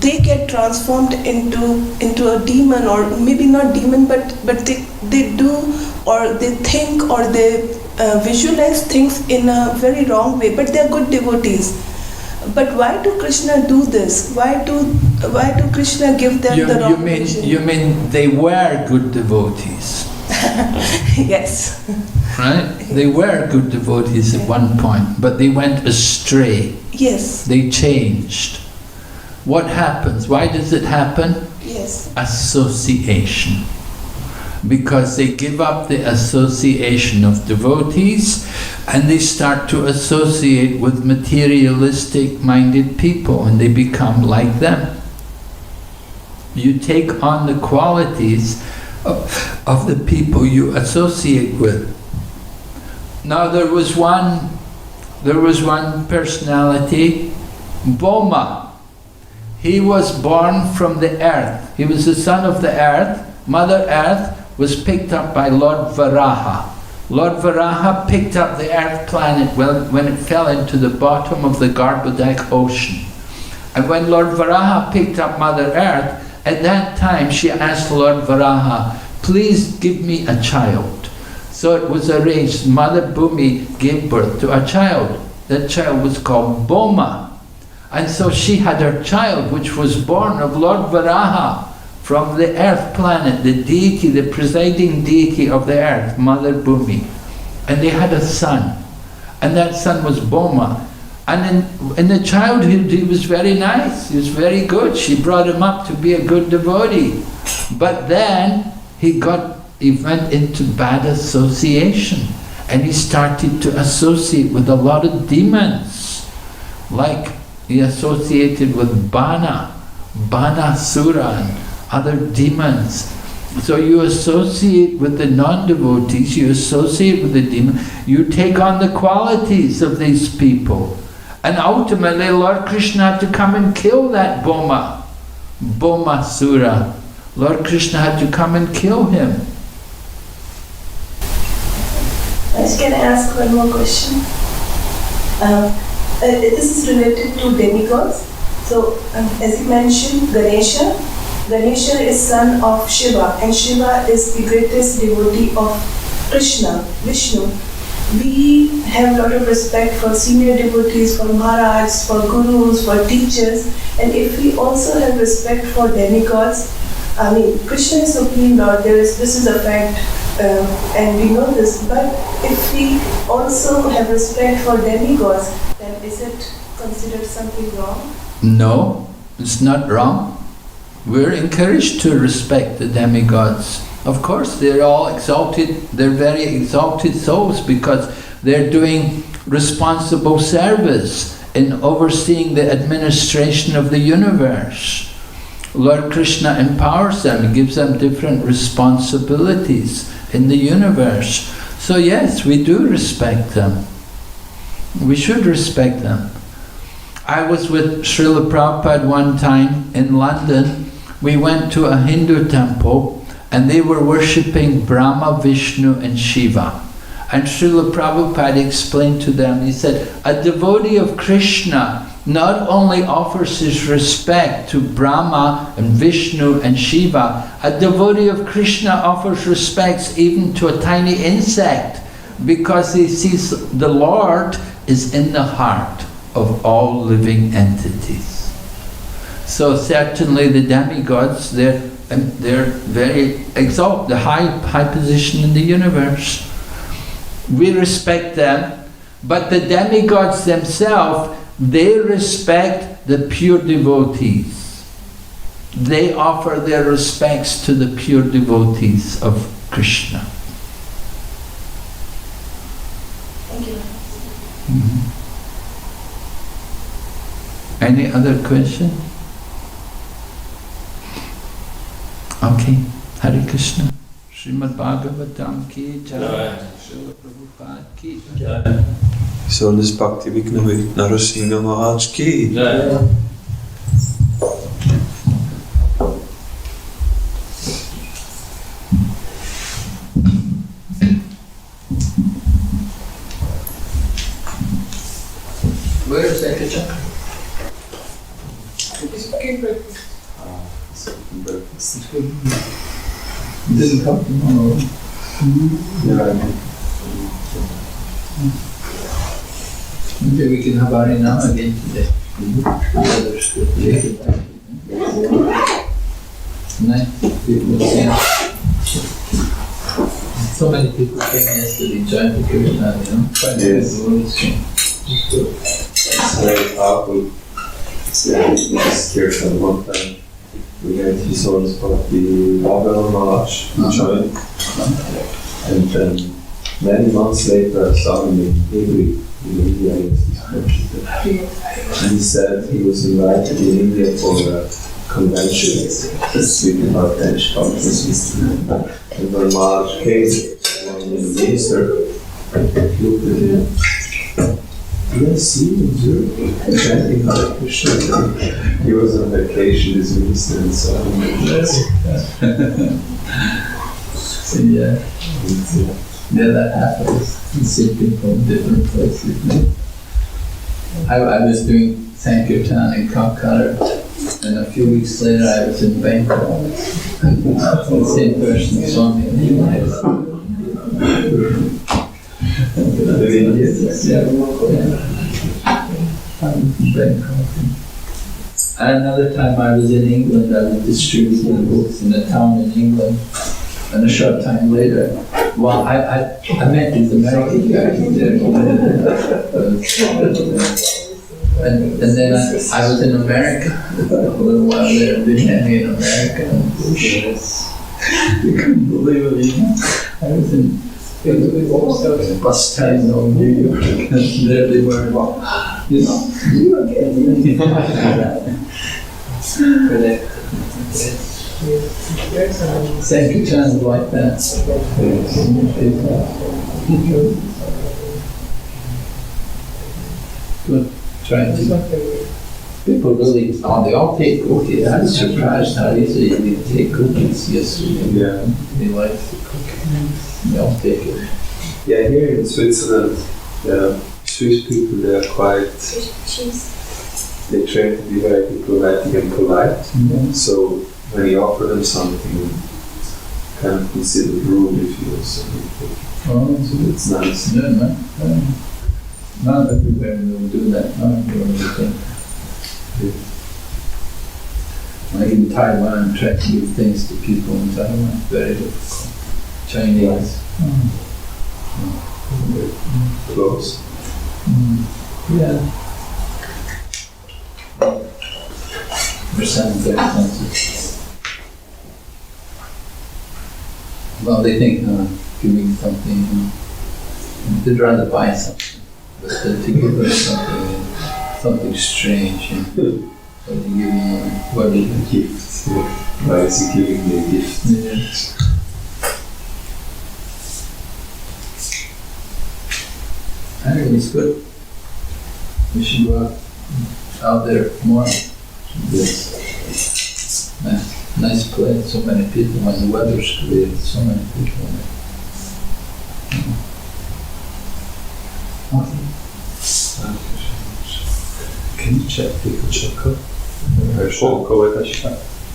they get transformed into a demon, or maybe not demon, but they do, or they think, or they visualize things in a very wrong way, but they are good devotees. But why do Krishna do this? Why do Krishna give them the wrong vision? You mean they were good devotees? Yes. Right? They were good devotees at one point, but they went astray. Yes. They changed. What happens? Why does it happen? Yes. Association. Because they give up the association of devotees and they start to associate with materialistic minded people, and they become like them. You take on the qualities of the people you associate with. Now there was one personality, Boma. He was born from the earth. He was the son of the earth. Mother Earth was picked up by Lord Varaha. Lord Varaha picked up the earth planet when it fell into the bottom of the Garbhodak ocean. And when Lord Varaha picked up Mother Earth, at that time she asked Lord Varaha, please give me a child. So it was arranged. Mother Bhumi gave birth to a child. That child was called Boma. And so she had her child, which was born of Lord Varaha, from the earth planet, the deity, the presiding deity of the earth, Mother Bhumi. And they had a son. And that son was Boma. And in the childhood he was very nice, he was very good. She brought him up to be a good devotee. But then he went into bad association. And he started to associate with a lot of demons. Like he associated with Bana Sura and other demons. So you associate with the non-devotees, you associate with the demon, you take on the qualities of these people. And ultimately Lord Krishna had to come and kill that Boma Sura. Lord Krishna had to come and kill him. Can I ask one more question? This is related to demigods. So, as you mentioned, Ganesha is son of Shiva, and Shiva is the greatest devotee of Krishna, Vishnu. We have a lot of respect for senior devotees, for Maharajs, for gurus, for teachers, and if we also have respect for demigods, I mean, Krishna is Supreme Lord, this is a fact, and we know this, but if we also have respect for demigods, then is it considered something wrong? No, it's not wrong. We're encouraged to respect the demigods. Of course, they're all exalted, they're very exalted souls because they're doing responsible service in overseeing the administration of the universe. Lord Krishna empowers them, gives them different responsibilities in the universe. So yes, we do respect them. We should respect them. I was with Srila Prabhupada one time in London. We went to a Hindu temple and they were worshipping Brahma, Vishnu and Shiva. And Srila Prabhupada explained to them, he said, a devotee of Krishna not only offers his respect to Brahma and Vishnu and Shiva, a devotee of Krishna offers respects even to a tiny insect because he sees the Lord is in the heart of all living entities. So certainly the demigods, they're very exalted, the high position in the universe. We respect them, but the demigods themselves, they respect the pure devotees. They offer their respects to the pure devotees of Krishna. Thank you. Mm-hmm. Any other question? Okay. Hare Krishna. Srimad Bhagavatam ki jai. Srila Prabhupada ki jai. So on this Bhakti Vigna Narasingha Maharaj ki. Jai. Where is Ekachakra? He's cooking breakfast. Didn't come tomorrow. Maybe we can have Harinam again today. Nice people came. So many people came yesterday, joined the Kirtan, Quite many devotees came. It's very powerful. It's this Kirtan one time. We had his own spot, the Bhagavad Maharaj, joined. And then many months later, I saw him in Hungary, in India, and he said he was invited in India for a convention, speaking about Danish conferences. And when Maharaj came, one minister looked at him. Did I see him chanting Hare Krishna? He was on vacation, this minister, and so on. Yeah, that happens. You see people from different places. I was doing Sankirtan in Calcutta, and a few weeks later I was in Bangkok. The same person saw me in And another time I was in England, I was distributing books in a town in England. And a short time later, well, I met these American guys there. And then I was in America a little while later, been hanging in America. You couldn't believe it, I was in bus terminal in New York, and there they were, you again. Sankirtan is like that. Good. Trying to. People really, they all take cookies. I was surprised how easy they take cookies yesterday. Yeah. They like the cookies. They all take it. Yeah, here in Switzerland, Swiss people, they are quite, they train to be very diplomatic and polite. Mm-hmm. So when you offer them something, kind of consider rude if you also Oh, it's nice. yeah, man. Not everywhere will do that. Not everywhere. Like in Taiwan, try to give things to people in Taiwan. Very difficult. Chinese. Close. Yeah. There's some very expensive. Well, they think giving something, they'd rather buy something, but to give us something strange, so they give you what is a Gift. Why is he giving me a gift? Anyway, it's good. We should go out there more. Yes. Nice place, so many people, when the weather's clear, so many people in it. Can you check people chocolate?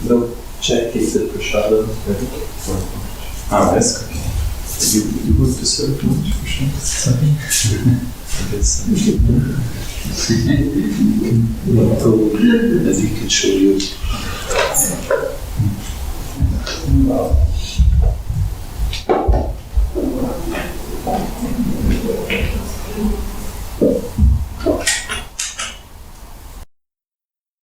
No, check if the prashadam is ready. Yes, okay. You would deserve much for sure. I guess that he can show you.